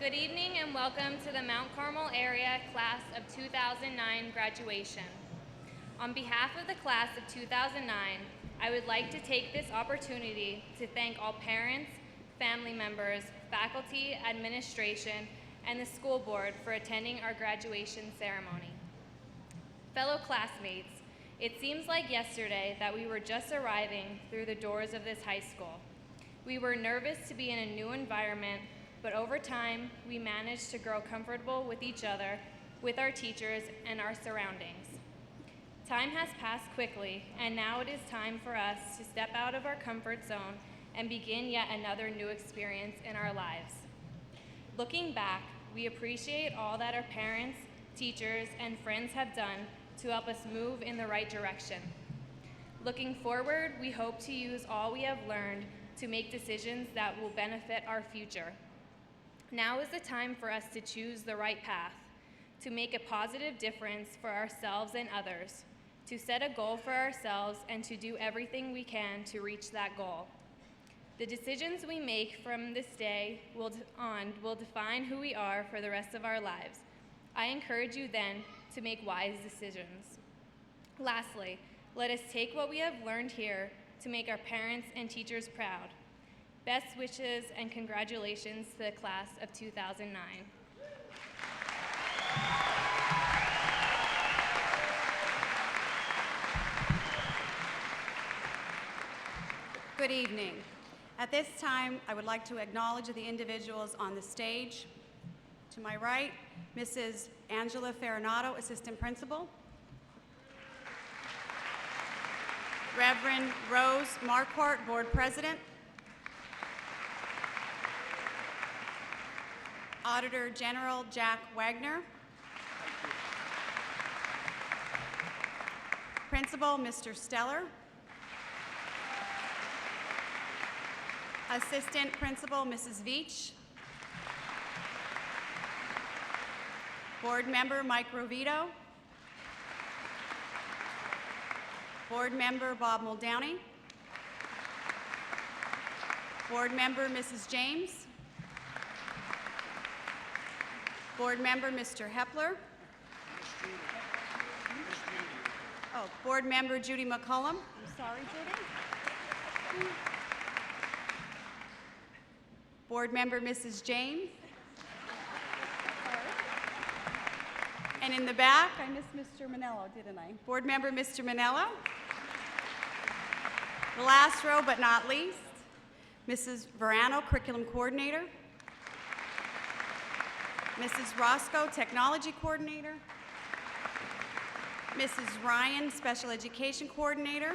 Good evening and welcome to the Mount Carmel area class of 2009 graduation. On behalf of the class of 2009, I would like to take this opportunity to thank all parents, family members, faculty, administration, and the school board for attending our graduation ceremony. Fellow classmates, it seems like yesterday that we were just arriving through the doors of this high school. We were nervous to be in a new environment, but over time, we managed to grow comfortable with each other, with our teachers, and our surroundings. Time has passed quickly, and now it is time for us to step out of our comfort zone and begin yet another new experience in our lives. Looking back, we appreciate all that our parents, teachers, and friends have done to help us move in the right direction. Looking forward, we hope to use all we have learned to make decisions that will benefit our future. Now is the time for us to choose the right path, to make a positive difference for ourselves and others, to set a goal for ourselves and to do everything we can to reach that goal. The decisions we make from this day will define who we are for the rest of our lives. I encourage you then to make wise decisions. Lastly, let us take what we have learned here to make our parents and teachers proud. Best wishes and congratulations to the class of 2009. Good evening. At this time, I would like to acknowledge the individuals on the stage. To my right, Mrs. Angela Farinato, Assistant Principal. Reverend Rose Marquardt, Board President. Auditor General Jack Wagner. Principal Mr. Steller. Assistant Principal Mrs. Veach. Board Member Mike Rovito. Board Member Bob Muldowney. Board Member Mrs. James. Board Member Mr. Hepler. Oh, Board Member Judy McCullum. I'm sorry, Judy. Board Member Mrs. James. And in the back, I missed Mr. Manello, didn't I? Board Member Mr. Manello. The last row, but not least, Mrs. Verano, Curriculum Coordinator. Mrs. Roscoe, Technology Coordinator. Mrs. Ryan, Special Education Coordinator.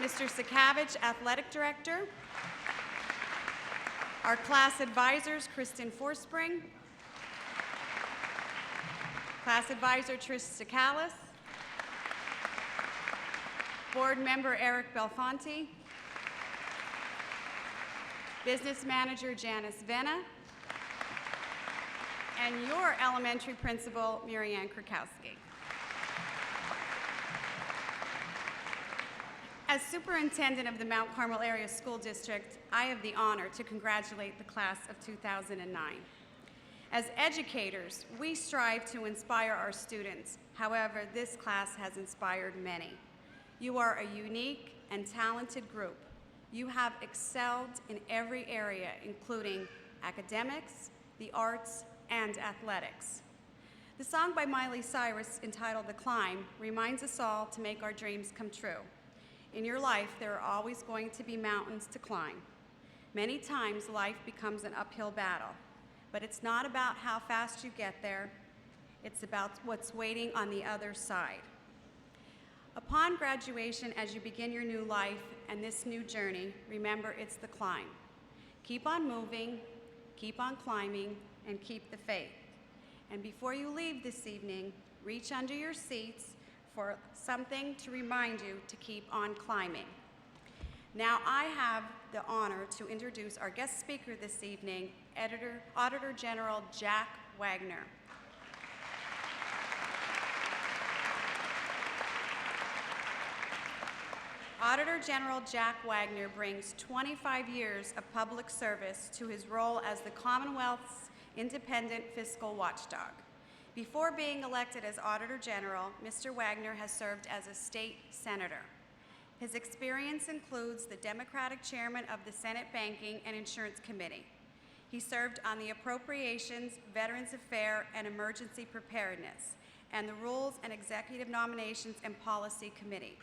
Mr. Sakavich, Athletic Director. Our class advisors, Kristen Forspring. Class advisor, Trish Sakalis. Board member, Eric Belfonte. Business manager, Janice Venna. And your elementary principal, Mary Ann Krakowski. As superintendent of the Mount Carmel Area School District, I have the honor to congratulate the class of 2009. As educators, we strive to inspire our students. However, this class has inspired many. You are a unique and talented group. You have excelled in every area, including academics, the arts, and athletics. The song by Miley Cyrus entitled "The Climb" reminds us all to make our dreams come true. In your life, there are always going to be mountains to climb. Many times, life becomes an uphill battle, but it's not about how fast you get there, it's about what's waiting on the other side. Upon graduation, as you begin your new life and this new journey, remember it's the climb. Keep on moving, keep on climbing, and keep the faith. And before you leave this evening, reach under your seats for something to remind you to keep on climbing. Now I have the honor to introduce our guest speaker this evening, Auditor General Jack Wagner. Auditor General Jack Wagner brings 25 years of public service to his role as the Commonwealth's independent fiscal watchdog. Before being elected as Auditor General, Mr. Wagner has served as a state senator. His experience includes the Democratic chairman of the Senate Banking and Insurance Committee. He served on the Appropriations, Veterans Affairs, and Emergency Preparedness, and the Rules and Executive Nominations and Policy Committee.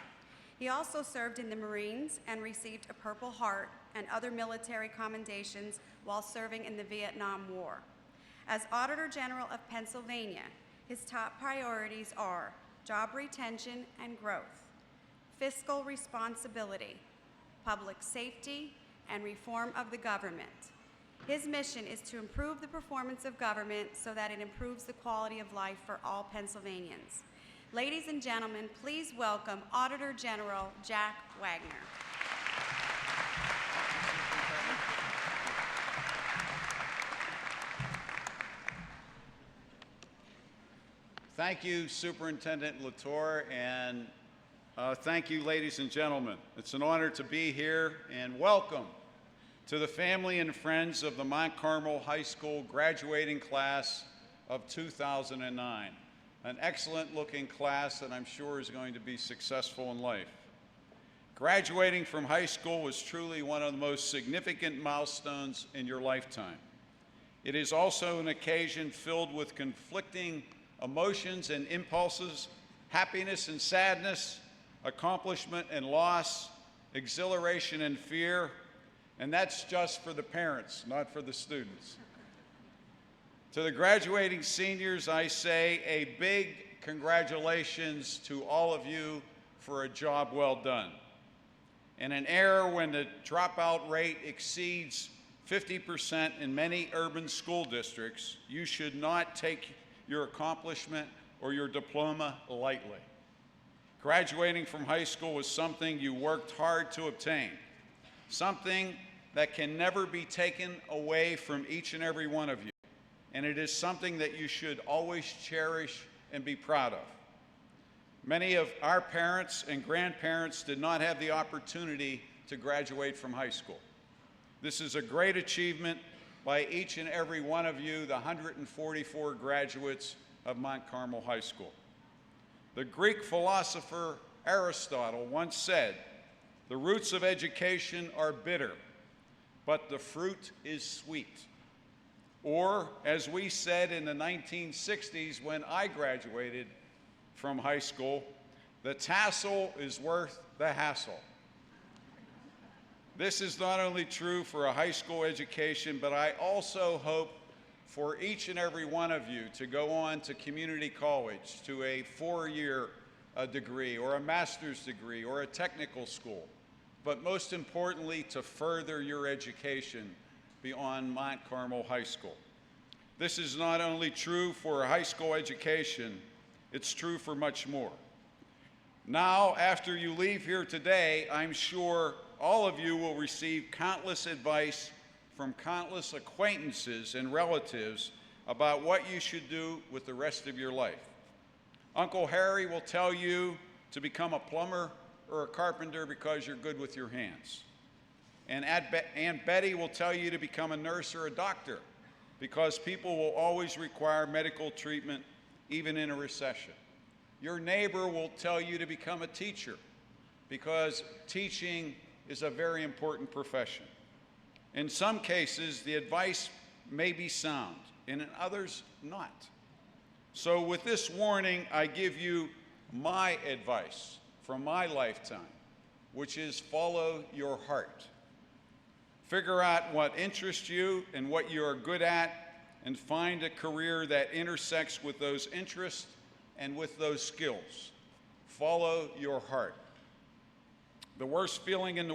He also served in the Marines and received a Purple Heart and other military commendations while serving in the Vietnam War. As Auditor General of Pennsylvania, his top priorities are job retention and growth, fiscal responsibility, public safety, and reform of the government. His mission is to improve the performance of government so that it improves the quality of life for all Pennsylvanians. Ladies and gentlemen, please welcome Auditor General Jack Wagner. Thank you, Superintendent Latour, and thank you, ladies and gentlemen. It's an honor to be here, and welcome to the family and friends of the Mount Carmel High School graduating class of 2009. An excellent-looking class that I'm sure is going to be successful in life. Graduating from high school was truly one of the most significant milestones in your lifetime. It is also an occasion filled with conflicting emotions and impulses, happiness and sadness, accomplishment and loss, exhilaration and fear, and that's just for the parents, not for the students. To the graduating seniors, I say a big congratulations to all of you for a job well done. In an era when the dropout rate exceeds 50% in many urban school districts, you should not take your accomplishment or your diploma lightly. Graduating from high school was something you worked hard to obtain, something that can never be taken away from each and every one of you, and it is something that you should always cherish and be proud of. Many of our parents and grandparents did not have the opportunity to graduate from high school. This is a great achievement by each and every one of you, the 144 graduates of Mount Carmel High School. The Greek philosopher Aristotle once said, "The roots of education are bitter, but the fruit is sweet." Or, as we said in the 1960s when I graduated from high school, "The tassel is worth the hassle." This is not only true for a high school education, but I also hope for each and every one of you to go on to community college, to a four-year degree, or a master's degree, or a technical school, but most importantly, to further your education beyond Mount Carmel High School. This is not only true for a high school education, it's true for much more. Now, after you leave here today, I'm sure all of you will receive countless advice from countless acquaintances and relatives about what you should do with the rest of your life. Uncle Harry will tell you to become a plumber or a carpenter because you're good with your hands. And Aunt Betty will tell you to become a nurse or a doctor because people will always require medical treatment, even in a recession. Your neighbor will tell you to become a teacher because teaching is a very important profession. In some cases, the advice may be sound, and in others, not. So with this warning, I give you my advice from my lifetime, which is follow your heart. Figure out what interests you and what you are good at, and find a career that intersects with those interests and with those skills. Follow your heart. The worst feeling in the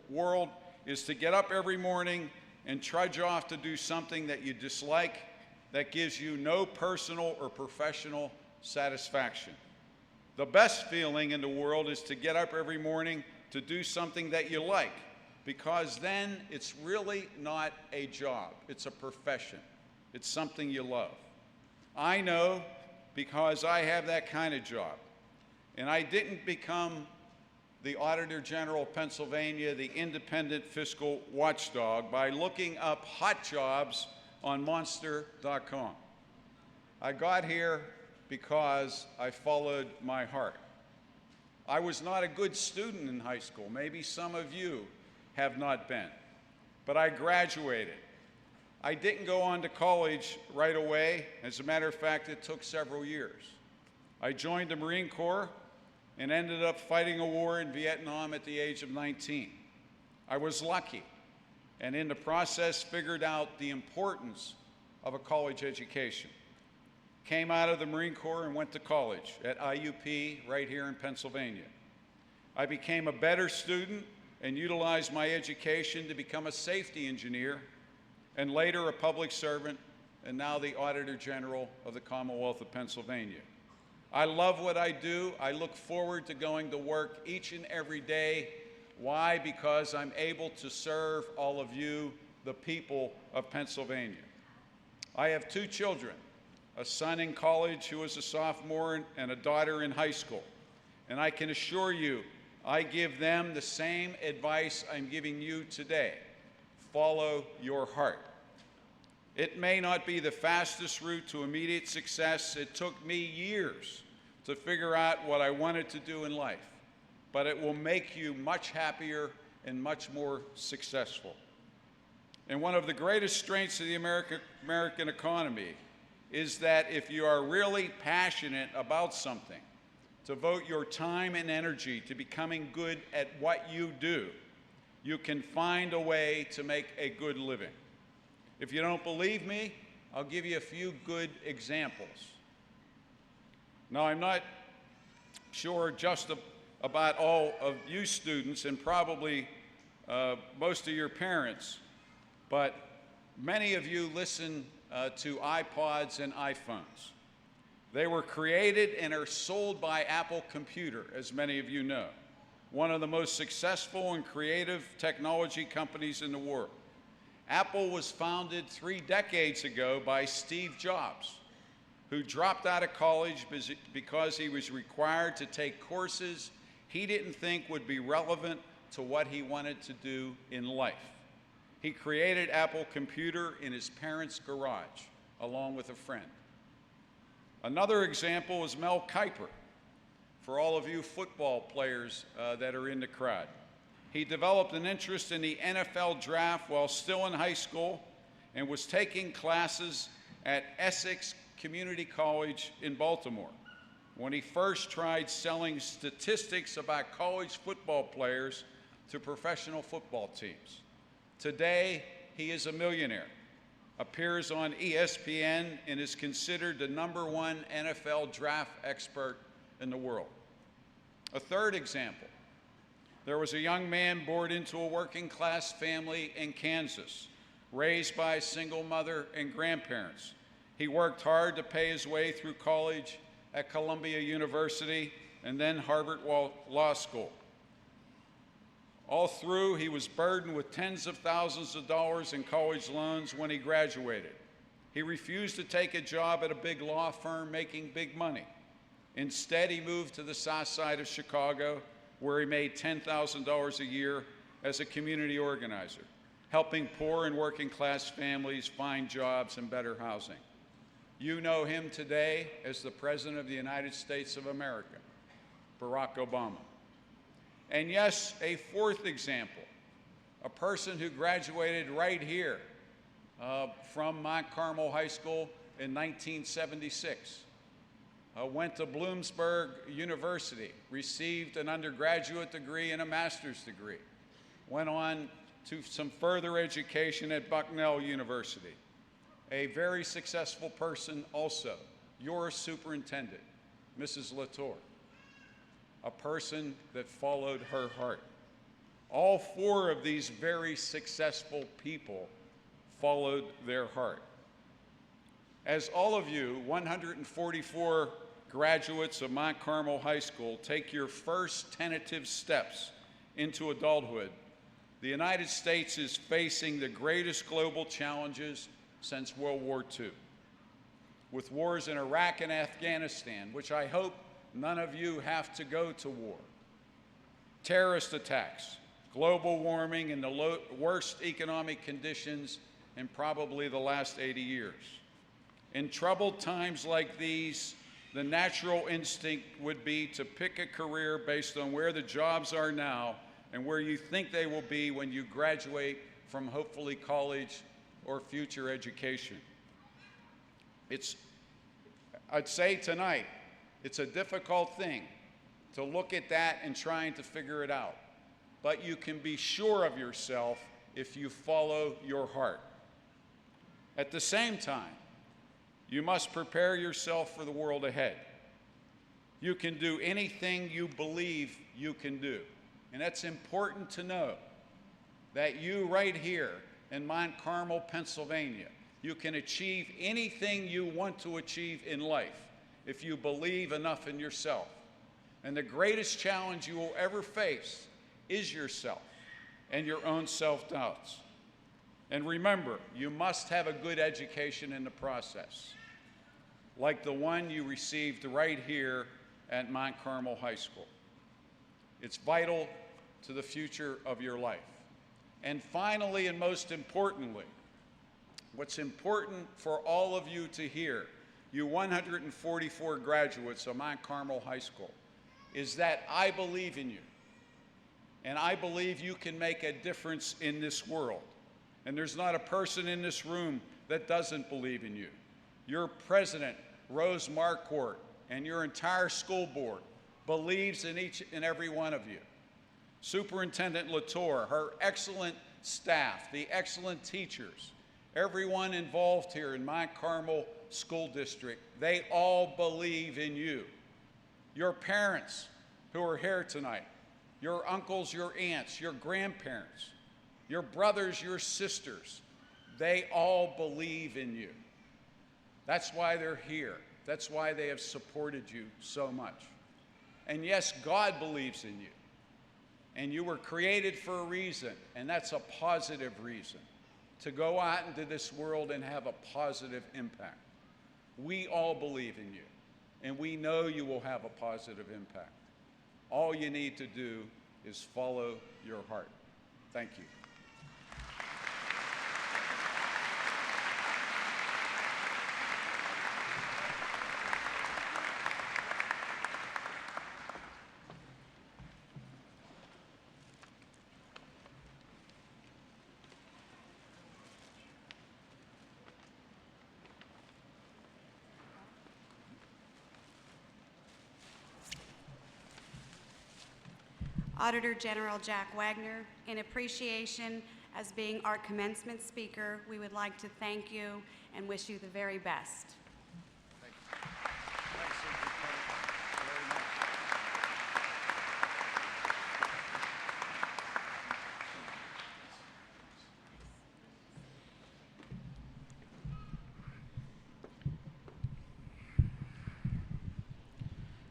world is to get up every morning and trudge off to do something that you dislike, that gives you no personal or professional satisfaction. The best feeling in the world is to get up every morning to do something that you like, because then it's really not a job, it's a profession. It's something you love. I know because I have that kind of job. And I didn't become the Auditor General of Pennsylvania, the independent fiscal watchdog, by looking up hot jobs on monster.com. I got here because I followed my heart. I was not a good student in high school. Maybe some of you have not been, but I graduated. I didn't go on to college right away. As a matter of fact, it took several years. I joined the Marine Corps and ended up fighting a war in Vietnam at the age of 19. I was lucky, and in the process figured out the importance of a college education. Came out of the Marine Corps and went to college at IUP right here in Pennsylvania. I became a better student and utilized my education to become a safety engineer and later a public servant and now the Auditor General of the Commonwealth of Pennsylvania. I love what I do. I look forward to going to work each and every day. Why? Because I'm able to serve all of you, the people of Pennsylvania. I have two children, a son in college who is a sophomore and a daughter in high school. And I can assure you, I give them the same advice I'm giving you today. Follow your heart. It may not be the fastest route to immediate success. It took me years to figure out what I wanted to do in life, but it will make you much happier and much more successful. And one of the greatest strengths of the American economy is that if you are really passionate about something, devote your time and energy to becoming good at what you do, you can find a way to make a good living. If you don't believe me, I'll give you a few good examples. Now, I'm not sure just about all of you students and probably most of your parents, but many of you listen to iPods and iPhones. They were created and are sold by Apple Computer, as many of you know, one of the most successful and creative technology companies in the world. Apple was founded 3 decades ago by Steve Jobs, who dropped out of college because he was required to take courses he didn't think would be relevant to what he wanted to do in life. He created Apple Computer in his parents' garage, along with a friend. Another example is Mel Kiper, for all of you football players that are in the crowd. He developed an interest in the NFL draft while still in high school and was taking classes at Essex Community College in Baltimore when he first tried selling statistics about college football players to professional football teams. Today, he is a millionaire, appears on ESPN, and is considered the #1 NFL draft expert in the world. A third example, there was a young man born into a working-class family in Kansas, raised by a single mother and grandparents. He worked hard to pay his way through college at Columbia University and then Harvard Law School. All through, he was burdened with tens of thousands of dollars in college loans when he graduated. He refused to take a job at a big law firm making big money. Instead, he moved to the south side of Chicago, where he made $10,000 a year as a community organizer, helping poor and working class families find jobs and better housing. You know him today as the President of the United States of America, Barack Obama. And yes, a fourth example, a person who graduated right here from Mount Carmel High School in 1976, went to Bloomsburg University, received an undergraduate degree and a master's degree, went on to some further education at Bucknell University. A very successful person also, your superintendent, Mrs. Latour. A person that followed her heart. All 4 of these very successful people followed their heart. As all of you, 144 graduates of Mount Carmel High School, take your first tentative steps into adulthood, the United States is facing the greatest global challenges since World War II. With wars in Iraq and Afghanistan, which I hope none of you have to go to war. terrorist attacks, global warming, and the worst economic conditions in probably the last 80 years. In troubled times like these, the natural instinct would be to pick a career based on where the jobs are now and where you think they will be when you graduate from hopefully college or future education. I'd say tonight, it's a difficult thing to look at that and trying to figure it out. But you can be sure of yourself if you follow your heart. At the same time, you must prepare yourself for the world ahead. You can do anything you believe you can do. And that's important to know, that you right here in Mount Carmel, Pennsylvania, you can achieve anything you want to achieve in life if you believe enough in yourself. And the greatest challenge you will ever face is yourself and your own self-doubts. And remember, you must have a good education in the process, like the one you received right here at Mount Carmel High School. It's vital to the future of your life. And finally, and most importantly, what's important for all of you to hear, you 144 graduates of Mount Carmel High School, is that I believe in you. And I believe you can make a difference in this world. And there's not a person in this room that doesn't believe in you. Your president, Rose Marquardt, and your entire school board believes in each and every one of you. Superintendent Latour, her excellent staff, the excellent teachers, everyone involved here in Mount Carmel School District, they all believe in you. Your parents who are here tonight, your uncles, your aunts, your grandparents, your brothers, your sisters, they all believe in you. That's why they're here. That's why they have supported you so much. And yes, God believes in you. And you were created for a reason, and that's a positive reason, to go out into this world and have a positive impact. We all believe in you, and we know you will have a positive impact. All you need to do is follow your heart. Thank you. Auditor General Jack Wagner, in appreciation as being our commencement speaker, we would like to thank you and wish you the very best. Thank you. Thanks, Superintendent, very much.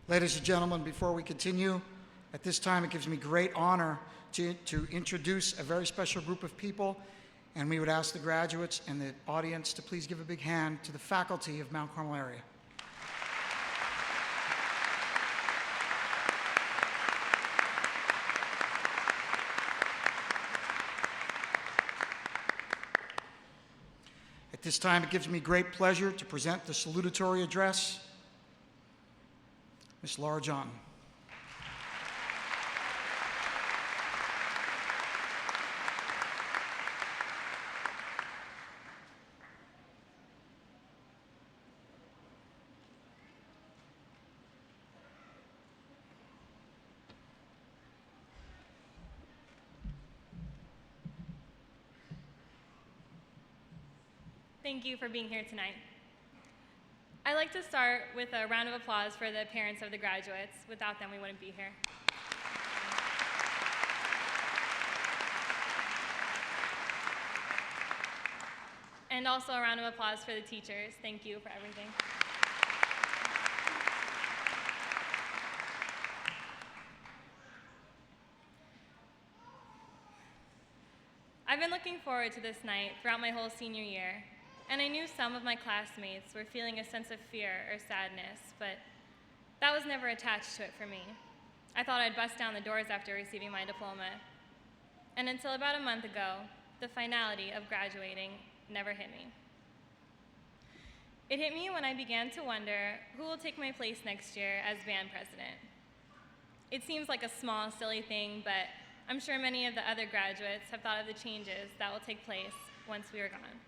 Ladies and gentlemen, before we continue, at this time it gives me great honor to introduce a very special group of people, and we would ask the graduates and the audience to please give a big hand to the faculty of Mount Carmel area. At this time, it gives me great pleasure to present the salutatory address. Ms. Laura John. Thank you for being here tonight. I'd like to start with a round of applause for the parents of the graduates. Without them, we wouldn't be here. And also a round of applause for the teachers. Thank you for everything. I've been looking forward to this night throughout my whole senior year, and I knew some of my classmates were feeling a sense of fear or sadness, but that was never attached to it for me. I thought I'd bust down the doors after receiving my diploma. And until about a month ago, the finality of graduating never hit me. It hit me when I began to wonder who will take my place next year as band president. It seems like a small, silly thing, but I'm sure many of the other graduates have thought of the changes that will take place once we are gone.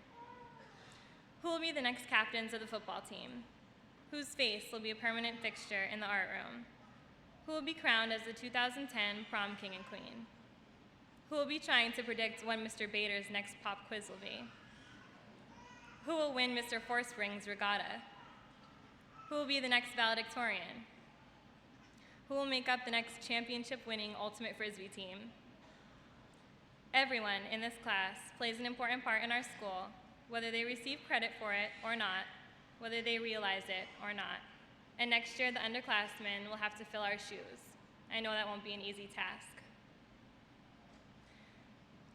Who will be the next captains of the football team? Whose face will be a permanent fixture in the art room? Who will be crowned as the 2010 prom king and queen? Who will be trying to predict when Mr. Bader's next pop quiz will be? Who will win Mr. Forspring's regatta? Who will be the next valedictorian? Who will make up the next championship-winning ultimate Frisbee team? Everyone in this class plays an important part in our school, whether they receive credit for it or not, whether they realize it or not. And next year, the underclassmen will have to fill our shoes. I know that won't be an easy task.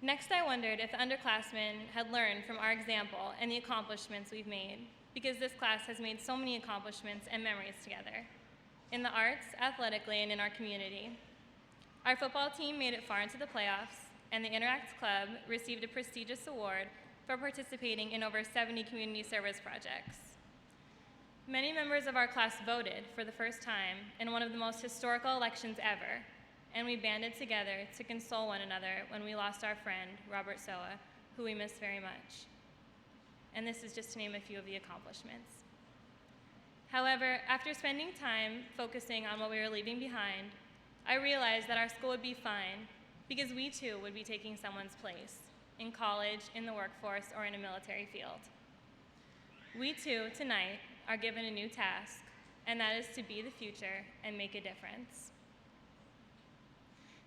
Next, I wondered if the underclassmen had learned from our example and the accomplishments we've made, because this class has made so many accomplishments and memories together, in the arts, athletically, and in our community. Our football team made it far into the playoffs, and the Interact Club received a prestigious award for participating in over 70 community service projects. Many members of our class voted for the first time in one of the most historical elections ever, and we banded together to console one another when we lost our friend, Robert Soa, who we miss very much. And this is just to name a few of the accomplishments. However, after spending time focusing on what we were leaving behind, I realized that our school would be fine because we too would be taking someone's place, in college, in the workforce, or in a military field. We too, tonight, are given a new task, and that is to be the future and make a difference.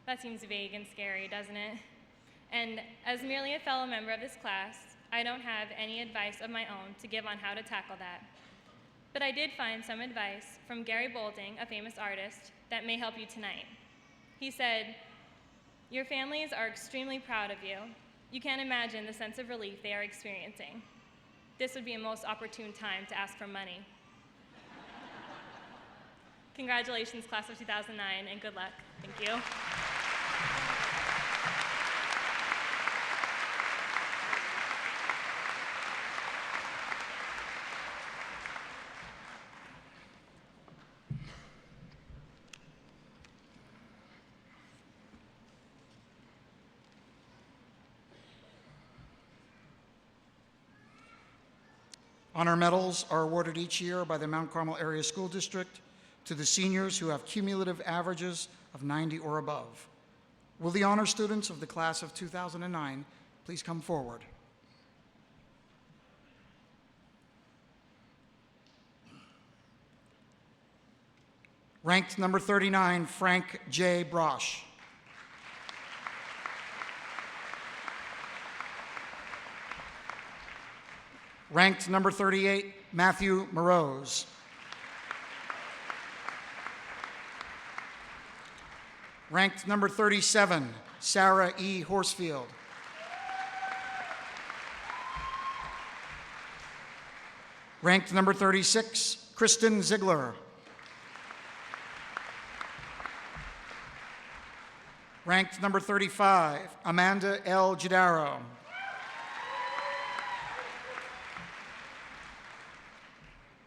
That seems vague and scary, doesn't it? And as merely a fellow member of this class, I don't have any advice of my own to give on how to tackle that. But I did find some advice from Gary Boulding, a famous artist, that may help you tonight. He said, "Your families are extremely proud of you. You can't imagine the sense of relief they are experiencing. This would be a most opportune time to ask for money." Congratulations, class of 2009, and good luck. Thank you. Honor medals are awarded each year by the Mount Carmel Area School District to the seniors who have cumulative averages of 90 or above. Will the honor students of the class of 2009 please come forward? Ranked number 39, Frank J. Brosh. Ranked number 38, Matthew Morose. Ranked number 37, Sarah E. Horsfield. Ranked number 36, Kristen Ziegler. Ranked number 35, Amanda L. Gidaro.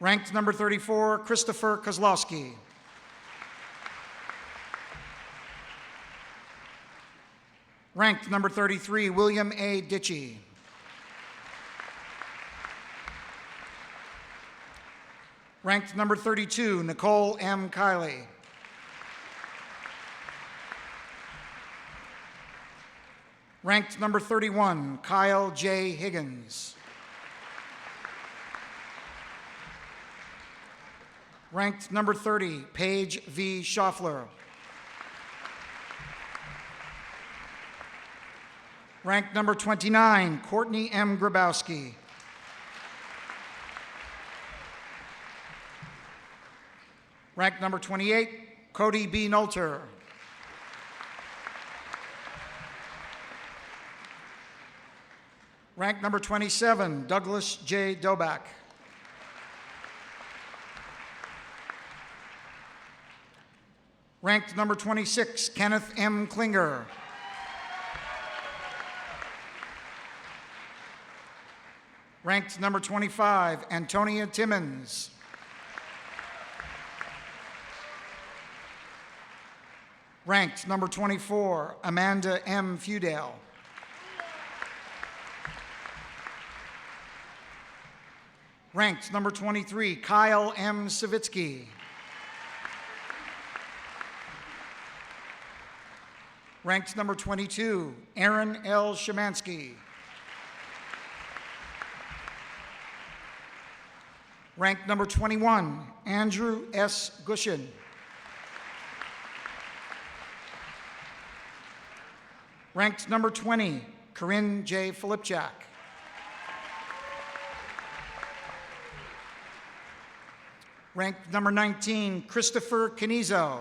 Ranked number 34, Christopher Kozlowski. Ranked number 33, William A. Ditchy. Ranked number 32, Nicole M. Kiley. Ranked number 31, Kyle J. Higgins. Ranked number 30, Paige V. Schaffler. Ranked number 29, Courtney M. Grabowski. Ranked number 28, Cody B. Nolter. Ranked number 27, Douglas J. Doback. Ranked number 26, Kenneth M. Klinger. Ranked number 25, Antonia Timmons. Ranked number 24, Amanda M. Feudale. Ranked number 23, Kyle M. Savitsky. Ranked number 22, Aaron L. Shemansky. Ranked number 21, Andrew S. Gushin. Ranked number 20, Corinne J. Filipchak. Ranked number 19, Christopher Canizo.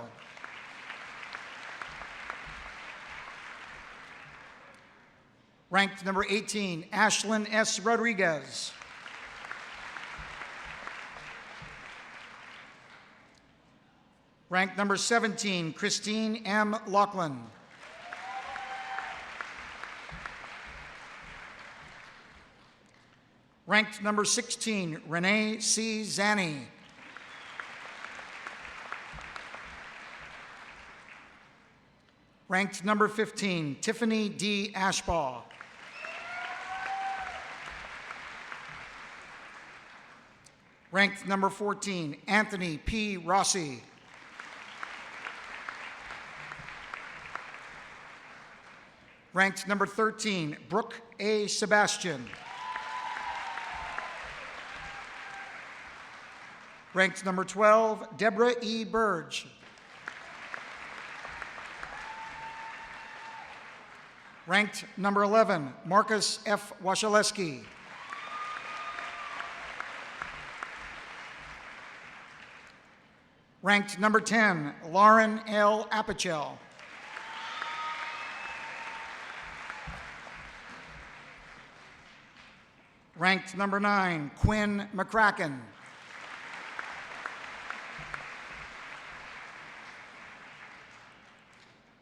Ranked number 18, Ashlyn S. Rodriguez. Ranked number 17, Christine M. Laughlin. Ranked number 16, Renee C. Zanni. Ranked number 15, Tiffany D. Ashbaugh. Ranked number 14, Anthony P. Rossi. Ranked number 13, Brooke A. Sebastian. Ranked number 12, Deborah E. Burge. Ranked number 11, Marcus F. Washaleski. Ranked number 10, Lauren L. Appichel. Ranked number 9, Quinn McCracken.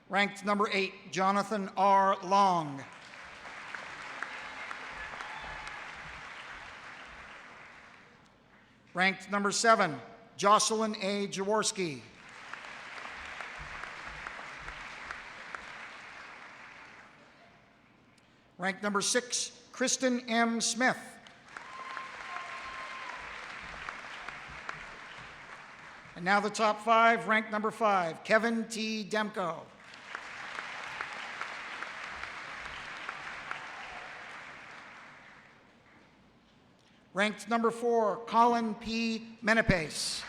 Ranked number 8, Jonathan R. Long. Ranked number 7, Jocelyn A. Jaworski. Ranked number 6, Kristen M. Smith. And now the top 5, ranked number 5, Kevin T. Demko. Ranked number 4, Colin P. Menepace.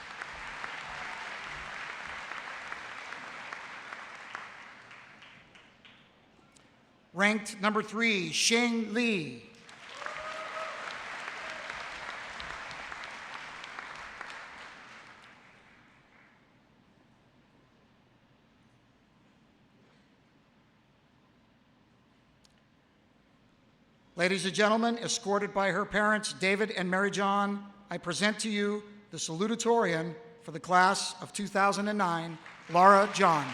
Ranked number 3, Shane Lee. Ladies and gentlemen, escorted by her parents, David and Mary John, I present to you the salutatorian for the class of 2009, Laura John.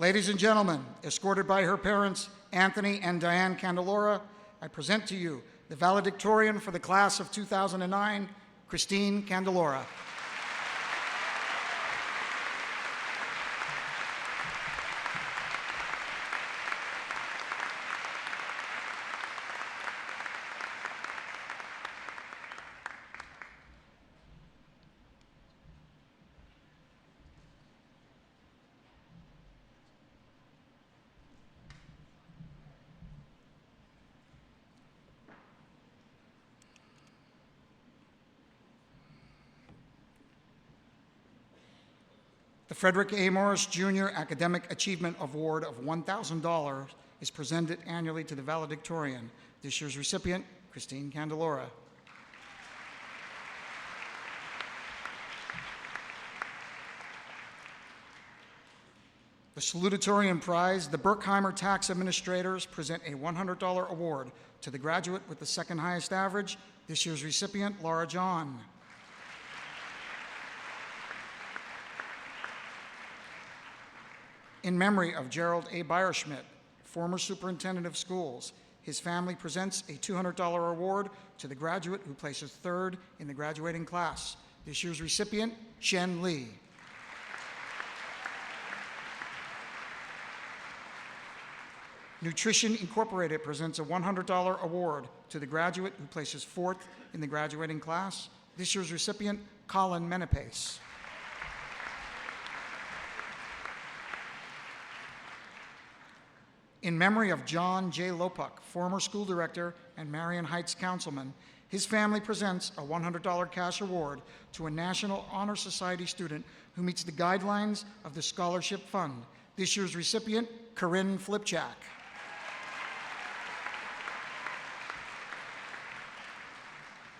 Ladies and gentlemen, escorted by her parents, Anthony and Diane Candelora, I present to you the valedictorian for the class of 2009, Christine Candelora. The Frederick A. Morris Jr. Academic Achievement Award of $1,000 is presented annually to the valedictorian. This year's recipient, Christine Candelora. The Salutatorian Prize, the Berkheimer Tax Administrators present a $100 award to the graduate with the second highest average. This year's recipient, Laura John. In memory of Gerald A. Beyerschmidt, former superintendent of schools, his family presents a $200 award to the graduate who places third in the graduating class. This year's recipient, Shen Lee. Nutrition Incorporated presents a $100 award to the graduate who places fourth in the graduating class. This year's recipient, Colin Menepace. In memory of John J. Lopuck, former school director and Marion Heights councilman, his family presents a $100 cash award to a National Honor Society student who meets the guidelines of the Scholarship Fund. This year's recipient, Corinne Flipchak.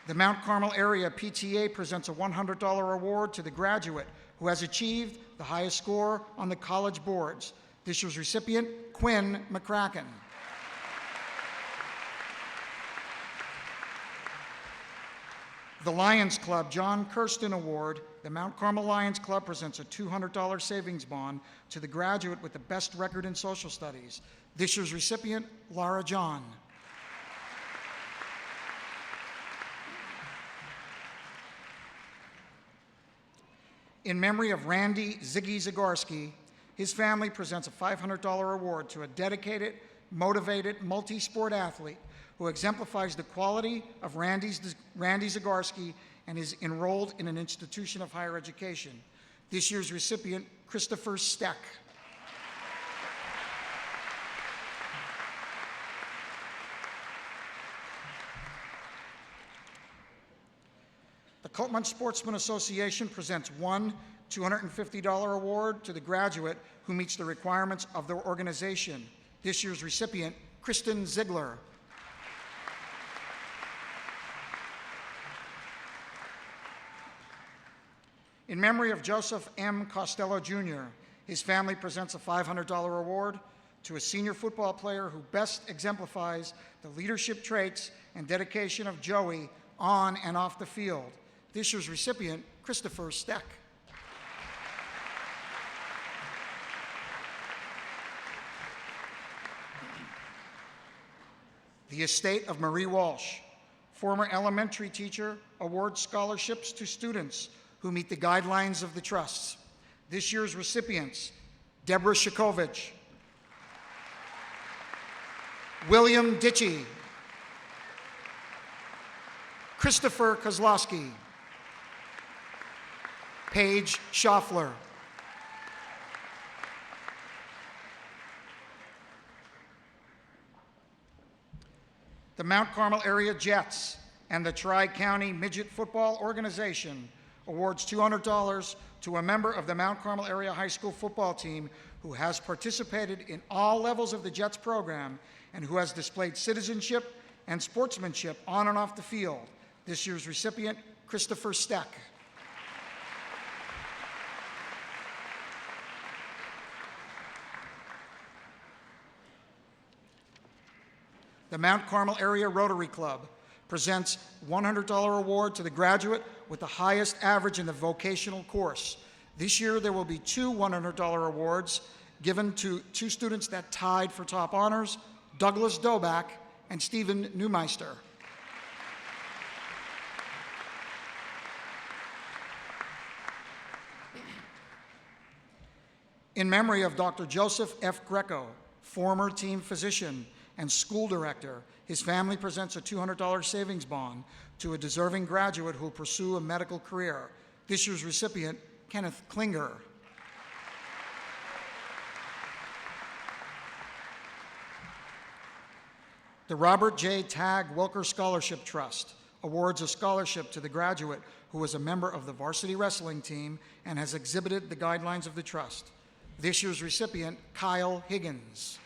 The Mount Carmel Area PTA presents a $100 award to the graduate who has achieved the highest score on the college boards. This year's recipient, Quinn McCracken. The Lions Club John Kirsten Award, the Mount Carmel Lions Club presents a $200 savings bond to the graduate with the best record in social studies. This year's recipient, Laura John. In memory of Randy Ziggy Zagorski, his family presents a $500 award to a dedicated, motivated, multi-sport athlete who exemplifies the quality of Randy Zagorski and is enrolled in an institution of higher education. This year's recipient, Christopher Steck. The Coatman Sportsman Association presents one $250 award to the graduate who meets the requirements of their organization. This year's recipient, Kristen Ziegler. In memory of Joseph M. Costello, Jr., his family presents a $500 award to a senior football player who best exemplifies the leadership traits and dedication of Joey on and off the field. This year's recipient, Christopher Steck. The estate of Marie Walsh, former elementary teacher, awards scholarships to students who meet the guidelines of the trusts. This year's recipients, Deborah Shakovich, William Ditchy, Christopher Kozlowski, Paige Schaffler. The Mount Carmel Area Jets and the Tri-County Midget Football Organization awards $200 to a member of the Mount Carmel Area High School football team who has participated in all levels of the Jets program and who has displayed citizenship and sportsmanship on and off the field. This year's recipient, Christopher Steck. The Mount Carmel Area Rotary Club presents $100 award to the graduate with the highest average in the vocational course. This year, there will be two $100 awards given to two students that tied for top honors, Douglas Doback and Stephen Neumeister. In memory of Dr. Joseph F. Greco, former team physician and school director, his family presents a $200 savings bond to a deserving graduate who will pursue a medical career. This year's recipient, Kenneth Klinger. The Robert J. Tagg Welker Scholarship Trust awards a scholarship to the graduate who was a member of the varsity wrestling team and has exhibited the guidelines of the trust. This year's recipient, Kyle Higgins.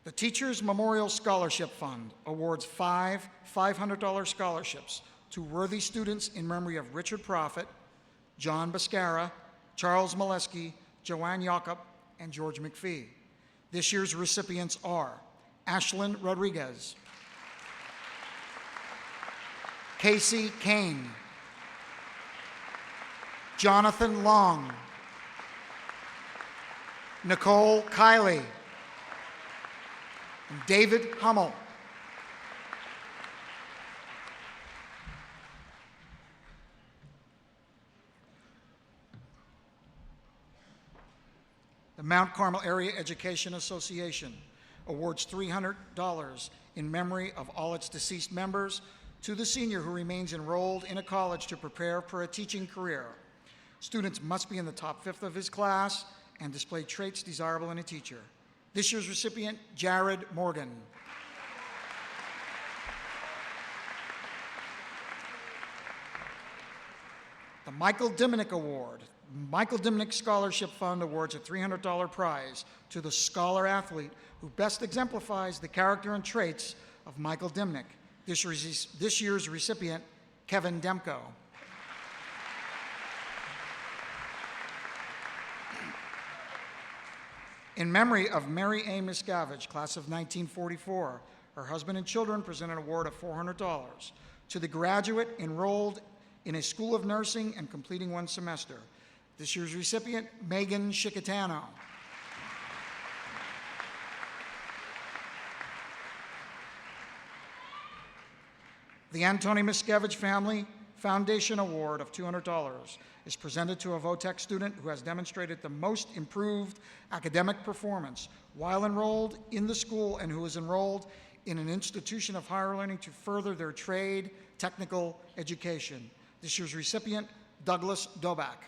The Teachers Memorial Scholarship Fund awards 5 $500 scholarships to worthy students in memory of Richard Prophet, John Bascara, Charles Molesky, Joanne Jakob, and George McPhee. This year's recipients are Ashlyn Rodriguez, Casey Kane, Jonathan Long, Nicole Kiley, and David Hummel. The Mount Carmel Area Education Association awards $300 in memory of all its deceased members to the senior who remains enrolled in a college to prepare for a teaching career. Students must be in the top fifth of his class and display traits desirable in a teacher. This year's recipient, Jared Morgan. The Michael Diminick Award. Michael Diminick Scholarship Fund awards a $300 prize to the scholar athlete who best exemplifies the character and traits of Michael Diminick. This year's recipient, Kevin Demko. In memory of Mary A. Miscavige, class of 1944, her husband and children present an award of $400 to the graduate enrolled in a school of nursing and completing one semester. This year's recipient, Megan Shikatano. The Antoni Miscavige Family Foundation Award of $200 is presented to a VOTEC student who has demonstrated the most improved academic performance while enrolled in the school and who is enrolled in an institution of higher learning to further their trade, technical education. This year's recipient, Douglas Dobak.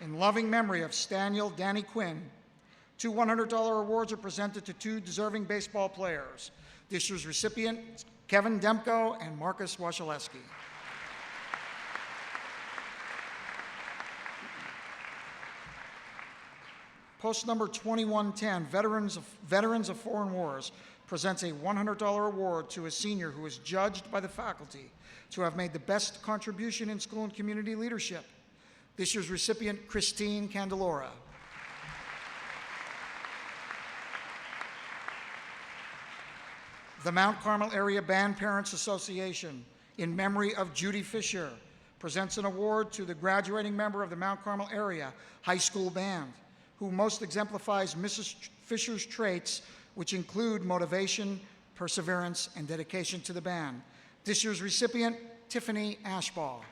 In loving memory of Staniel Danny Quinn, two $100 awards are presented to two deserving baseball players. This year's recipient, Kevin Demko and Marcus Wasilewski. Post number 2110, Veterans of Foreign Wars, presents a $100 award to a senior who is judged by the faculty to have made the best contribution in school and community leadership. This year's recipient, Christine Candelora. The Mount Carmel Area Band Parents Association, in memory of Judy Fisher, presents an award to the graduating member of the Mount Carmel Area High School Band, who most exemplifies Mrs. Fisher's traits, which include motivation, perseverance, and dedication to the band. This year's recipient, Tiffany Ashball.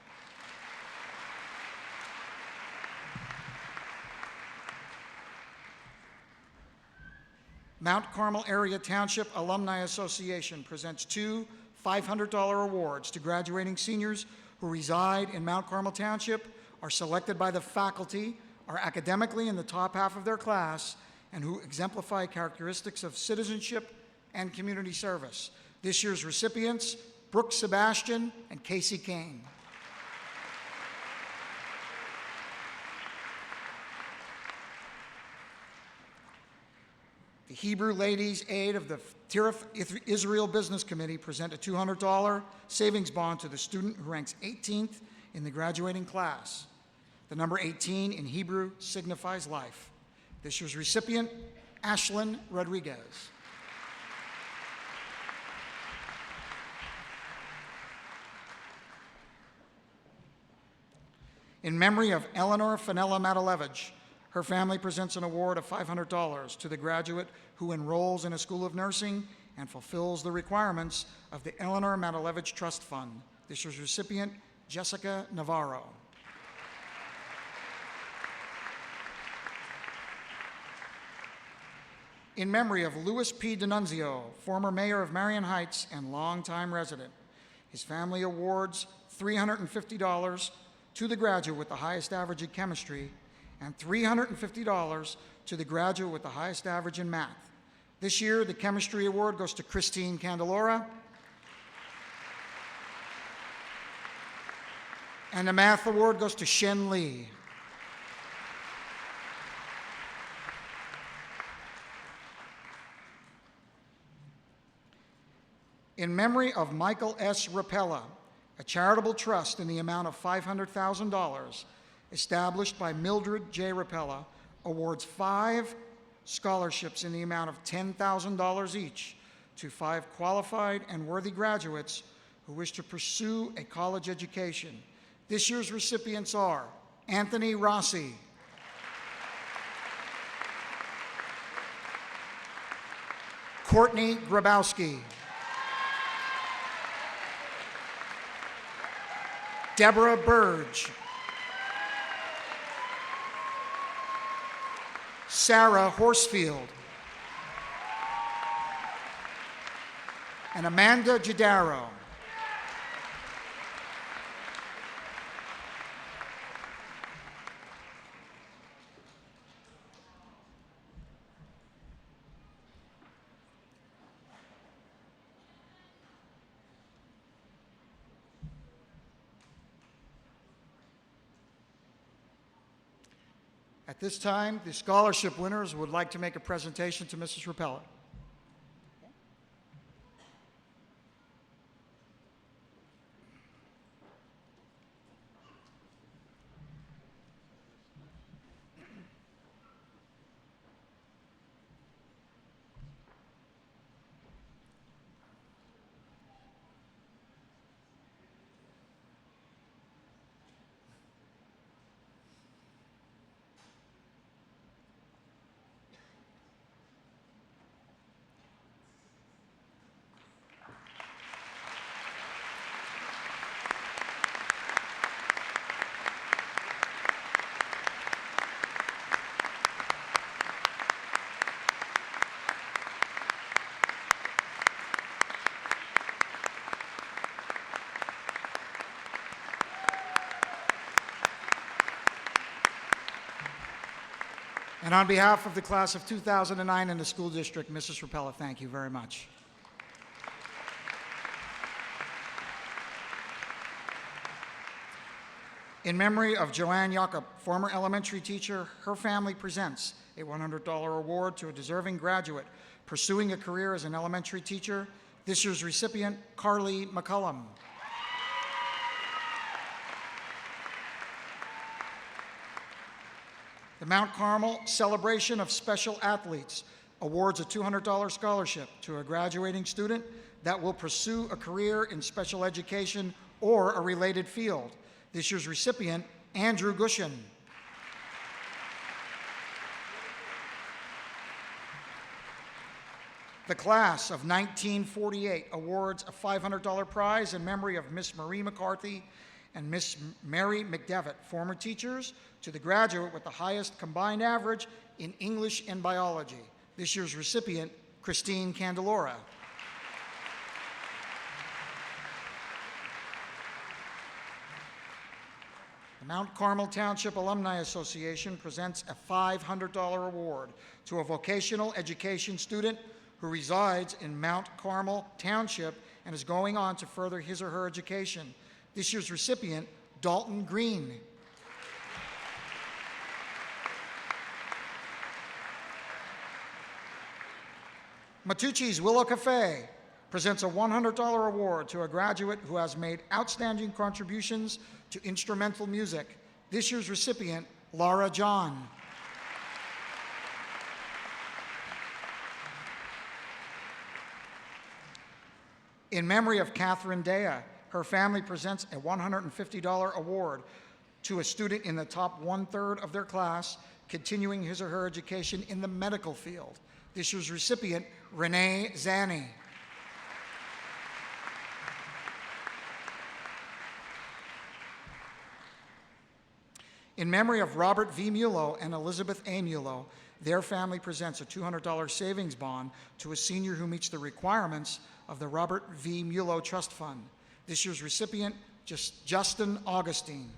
Mount Carmel Area Township Alumni Association presents two $500 awards to graduating seniors who reside in Mount Carmel Township, are selected by the faculty, are academically in the top half of their class, and who exemplify characteristics of citizenship and community service. This year's recipients, Brooke Sebastian and Casey Kane. The Hebrew Ladies Aid of the Tirith Israel Business Committee present a $200 savings bond to the student who ranks 18th in the graduating class. The number 18 in Hebrew signifies life. This year's recipient, Ashlyn Rodriguez. In memory of Eleanor Fenella Matalevich, her family presents an award of $500 to the graduate who enrolls in a school of nursing and fulfills the requirements of the Eleanor Matalevich Trust Fund. This year's recipient, Jessica Navarro. In memory of Louis P. D'Annunzio, former mayor of Marion Heights and longtime resident, his family awards $350 to the graduate with the highest average in chemistry, and $350 to the graduate with the highest average in math. This year, the Chemistry Award goes to Christine Candelora, and the Math Award goes to Shen Lee. In memory of Michael S. Rapella, a charitable trust in the amount of $500,000 established by Mildred J. Rapella awards 5 scholarships in the amount of $10,000 each to 5 qualified and worthy graduates who wish to pursue a college education. This year's recipients are Anthony Rossi, Courtney Grabowski, Deborah Burge, Sarah Horsfield, and Amanda Jadaro. At this time, the scholarship winners would like to make a presentation to Mrs. Rapella. And on behalf of the class of 2009 and the school district, Mrs. Rapella, thank you very much. In memory of Joanne Jakob, former elementary teacher, her family presents a $100 award to a deserving graduate pursuing a career as an elementary teacher. This year's recipient, Carly McCullum. The Mount Carmel Celebration of Special Athletes awards a $200 scholarship to a graduating student that will pursue a career in special education or a related field. This year's recipient, Andrew Gushin. The class of 1948 awards a $500 prize in memory of Miss Marie McCarthy and Miss Mary McDevitt, former teachers, to the graduate with the highest combined average in English and biology. This year's recipient, Christine Candelora. The Mount Carmel Township Alumni Association presents a $500 award to a vocational education student who resides in Mount Carmel Township and is going on to further his or her education. This year's recipient, Dalton Green. Matucci's Willow Cafe presents a $100 award to a graduate who has made outstanding contributions to instrumental music. This year's recipient, Laura John. In memory of Catherine Dea, her family presents a $150 award to a student in the top 1/3 of their class, continuing his or her education in the medical field. This year's recipient, Renee Zanni. In memory of Robert V. Mulo and Elizabeth A. Mulo, their family presents a $200 savings bond to a senior who meets the requirements of the Robert V. Mulo Trust Fund. This year's recipient, Justin Augustine.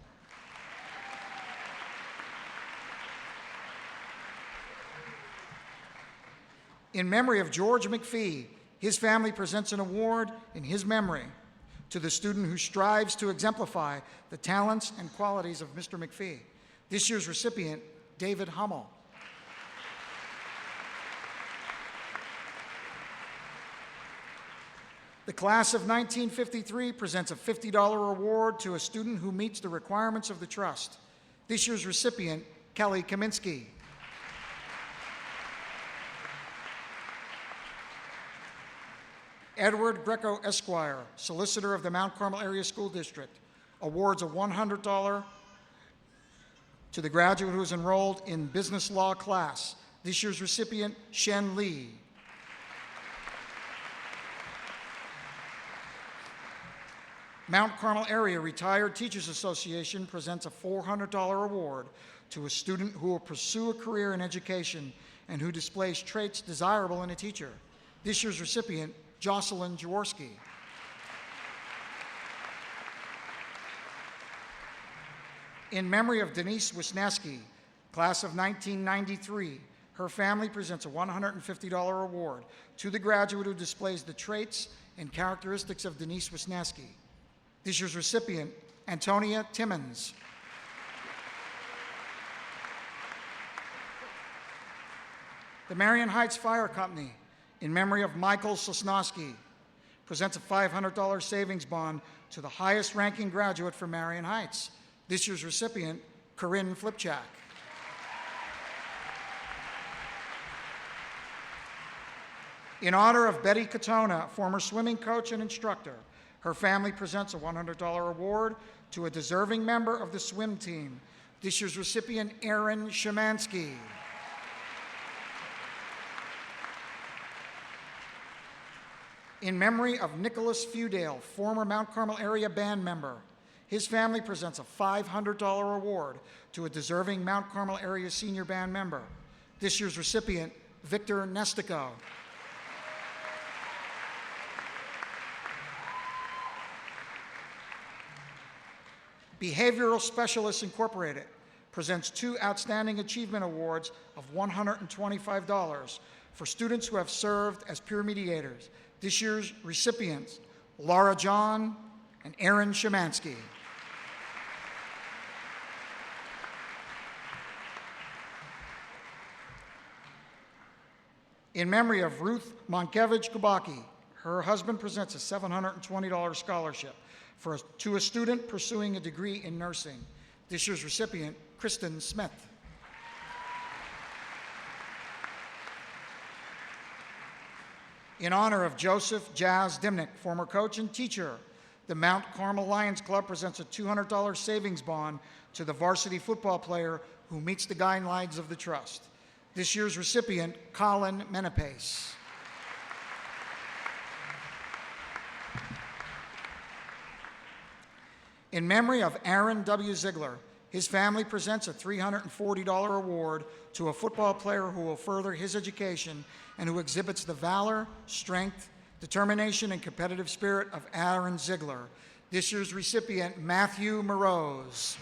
In memory of George McPhee, his family presents an award in his memory to the student who strives to exemplify the talents and qualities of Mr. McPhee. This year's recipient, David Hummel. The class of 1953 presents a $50 award to a student who meets the requirements of the trust. This year's recipient, Kelly Kaminsky. Edward Greco Esquire, solicitor of the Mount Carmel Area School District, awards a $100 to the graduate who is enrolled in business law class. This year's recipient, Shen Lee. Mount Carmel Area Retired Teachers Association presents a $400 award to a student who will pursue a career in education and who displays traits desirable in a teacher. This year's recipient, Jocelyn Jaworski. In memory of Denise Wisniewski, class of 1993, her family presents a $150 award to the graduate who displays the traits and characteristics of Denise Wisniewski. This year's recipient, Antonia Timmons. The Marion Heights Fire Company, in memory of Michael Sosnowski, presents a $500 savings bond to the highest-ranking graduate from Marion Heights. This year's recipient, Corinne Flipchak. In honor of Betty Katona, former swimming coach and instructor, her family presents a $100 award to a deserving member of the swim team. This year's recipient, Aaron Shemansky. In memory of Nicholas Fewdale, former Mount Carmel Area band member, his family presents a $500 award to a deserving Mount Carmel Area senior band member. This year's recipient, Victor Nestico. Behavioral Specialists Incorporated presents 2 Outstanding Achievement Awards of $125 for students who have served as peer mediators. This year's recipients, Laura John and Aaron Shemansky. In memory of Ruth Monkevich Kubaki, her husband presents a $720 scholarship to a student pursuing a degree in nursing. This year's recipient, Kristen Smith. In honor of Joseph Jazz Dimnick, former coach and teacher, the Mount Carmel Lions Club presents a $200 savings bond to the varsity football player who meets the guidelines of the trust. This year's recipient, Colin Menepace. In memory of Aaron W. Ziegler, his family presents a $340 award to a football player who will further his education and who exhibits the valor, strength, determination, and competitive spirit of Aaron Ziegler. This year's recipient, Matthew Morose.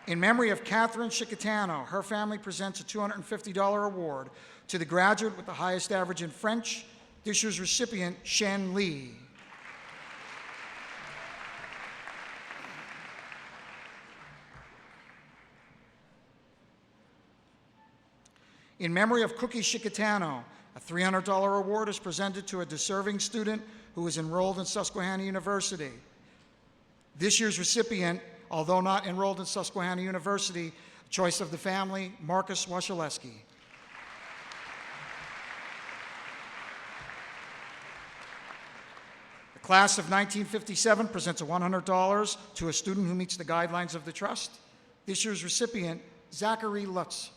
In memory of Catherine Chicatano, her family presents a $250 award to the graduate with the highest average in French. This year's recipient, Shen Lee. In memory of Cookie Chicatano, a $300 award is presented to a deserving student who is enrolled in Susquehanna University. This year's recipient, although not enrolled in Susquehanna University, choice of the family, Marcus Wasilewski. The class of 1957 presents a $100 to a student who meets the guidelines of the trust. This year's recipient, Zachary Lutz.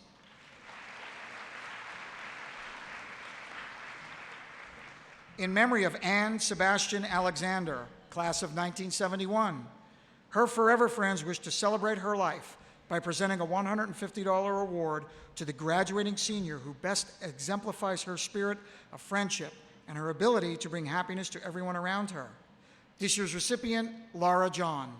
In memory of Anne Sebastian Alexander, class of 1971, her forever friends wish to celebrate her life by presenting a $150 award to the graduating senior who best exemplifies her spirit of friendship and her ability to bring happiness to everyone around her. This year's recipient, Laura John.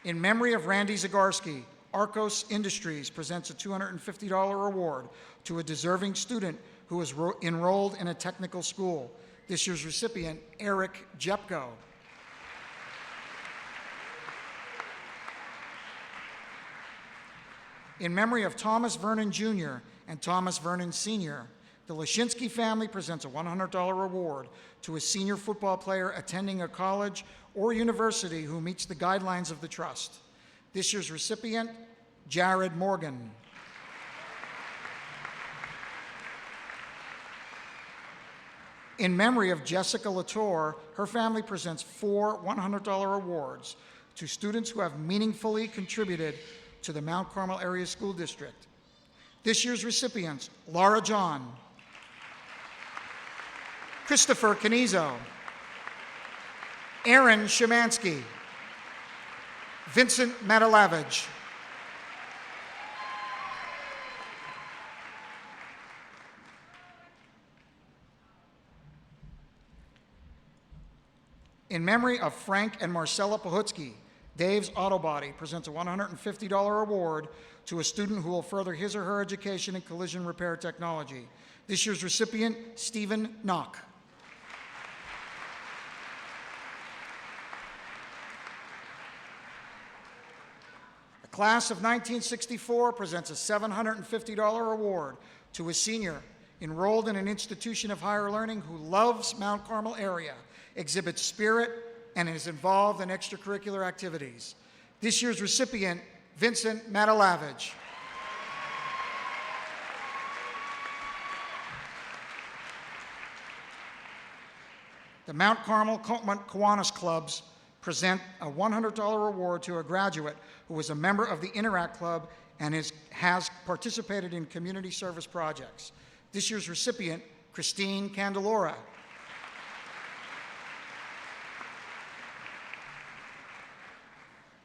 In memory of Randy Zagarsky, Arcos Industries presents a $250 award to a deserving student who was enrolled in a technical school. This year's recipient, Eric Jepko. In memory of Thomas Vernon Jr. and Thomas Vernon Sr., the Lashinsky family presents a $100 award to a senior football player attending a college or university who meets the guidelines of the trust. This year's recipient, Jared Morgan. In memory of Jessica Latour, her family presents 4 $100 awards to students who have meaningfully contributed to the Mount Carmel Area School District. This year's recipients, Laura John, Christopher Canizo, Aaron Shemansky, Vincent Matalavage, in memory of Frank and Marcella Pahutsky, Dave's Auto Body presents a $150 award to a student who will further his or her education in collision repair technology. This year's recipient, Stephen Knock. The class of 1964 presents a $750 award to a senior enrolled in an institution of higher learning who loves Mount Carmel area, exhibits spirit, and is involved in extracurricular activities. This year's recipient, Vincent Matalavage. The Mount Carmel Kiwanis Clubs present a $100 award to a graduate who was a member of the Interact Club and has participated in community service projects. This year's recipient, Christine Candelora.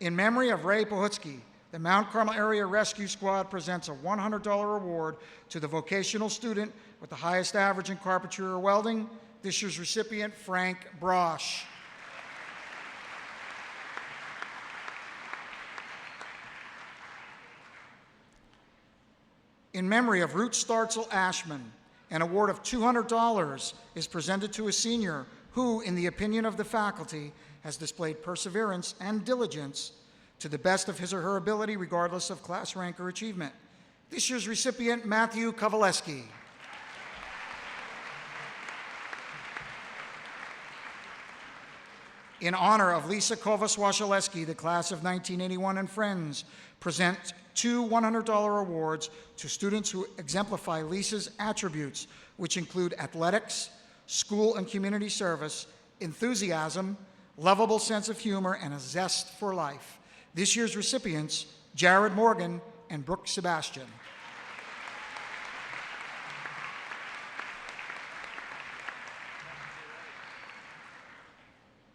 In memory of Ray Pahutsky, the Mount Carmel Area Rescue Squad presents a $100 award to the vocational student with the highest average in carpentry or welding. This year's recipient, Frank Brosh. In memory of Ruth Startzel Ashman, an award of $200 is presented to a senior who, in the opinion of the faculty, has displayed perseverance and diligence to the best of his or her ability, regardless of class rank or achievement. This year's recipient, Matthew Kovaleski. In honor of Lisa Kovas-Washaleski, the class of 1981 and friends present 2 $100 awards to students who exemplify Lisa's attributes, which include athletics, school and community service, enthusiasm, lovable sense of humor, and a zest for life. This year's recipients, Jared Morgan and Brooke Sebastian.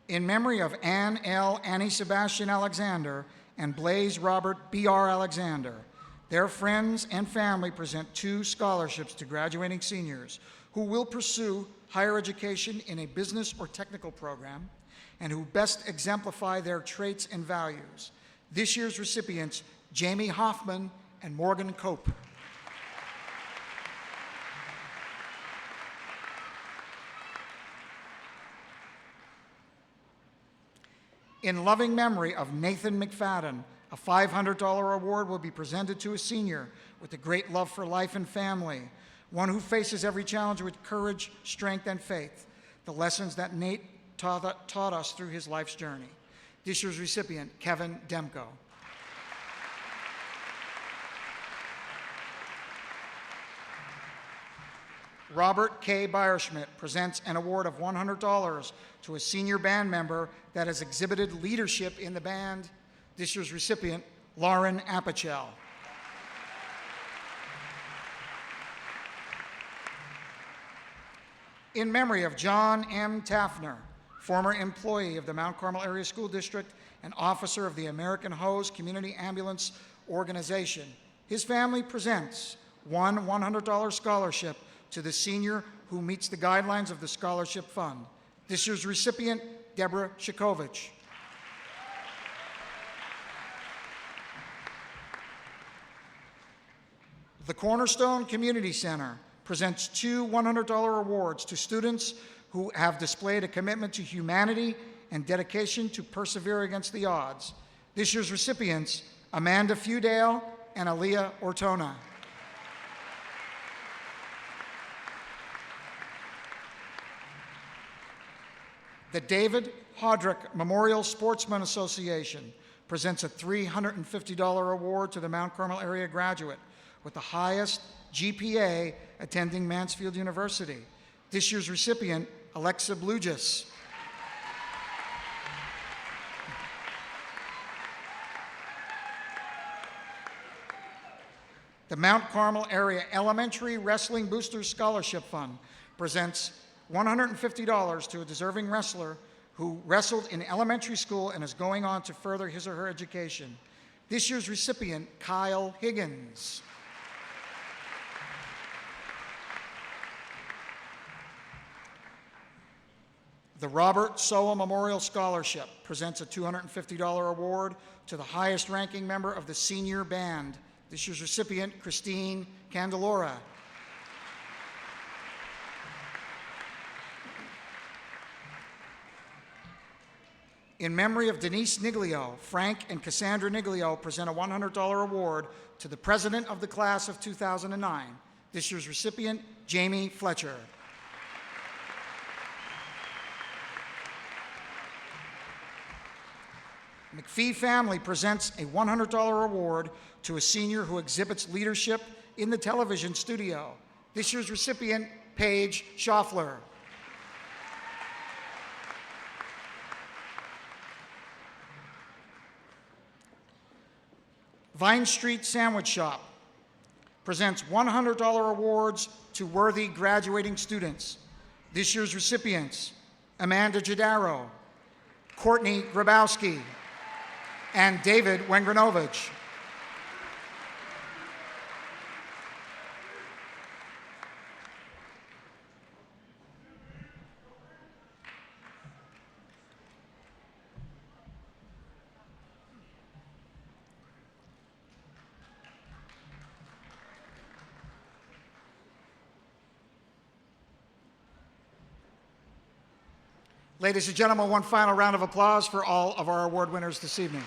In memory of Ann L. Annie Sebastian Alexander and Blaze Robert B.R. Alexander, their friends and family present 2 scholarships to graduating seniors who will pursue higher education in a business or technical program and who best exemplify their traits and values. This year's recipients, Jamie Hoffman and Morgan Cope. In loving memory of Nathan McFadden, a $500 award will be presented to a senior with a great love for life and family, one who faces every challenge with courage, strength, and faith, the lessons that Nate taught us through his life's journey. This year's recipient, Kevin Demko. Robert K. Beyerschmidt presents an award of $100 to a senior band member that has exhibited leadership in the band. This year's recipient, Lauren Apachel. In memory of John M. Taffner, former employee of the Mount Carmel Area School District and officer of the American Hose Community Ambulance Organization, his family presents 1 $100 scholarship to the senior who meets the guidelines of the scholarship fund. This year's recipient, Deborah Shikovich. The Cornerstone Community Center presents two $100 awards to students who have displayed a commitment to humanity and dedication to persevere against the odds. This year's recipients, Amanda Fudale and Aaliyah Ortona. The David Hodrick Memorial Sportsman Association presents a $350 award to the Mount Carmel area graduate with the highest GPA attending Mansfield University. This year's recipient, Alexa Blugis. The Mount Carmel Area Elementary Wrestling Boosters Scholarship Fund presents $150 to a deserving wrestler who wrestled in elementary school and is going on to further his or her education. This year's recipient, Kyle Higgins. The Robert Soa Memorial Scholarship presents a $250 award to the highest ranking member of the senior band. This year's recipient, Christine Candelora. In memory of Denise Niglio, Frank and Cassandra Niglio present a $100 award to the president of the class of 2009. This year's recipient, Jamie Fletcher. McPhee family presents a $100 award to a senior who exhibits leadership in the television studio. This year's recipient, Paige Schaffler. Vine Street Sandwich Shop presents $100 awards to worthy graduating students. This year's recipients, Amanda Jadaro, Courtney Grabowski, and David Wengranovich. Ladies and gentlemen, one final round of applause for all of our award winners this evening.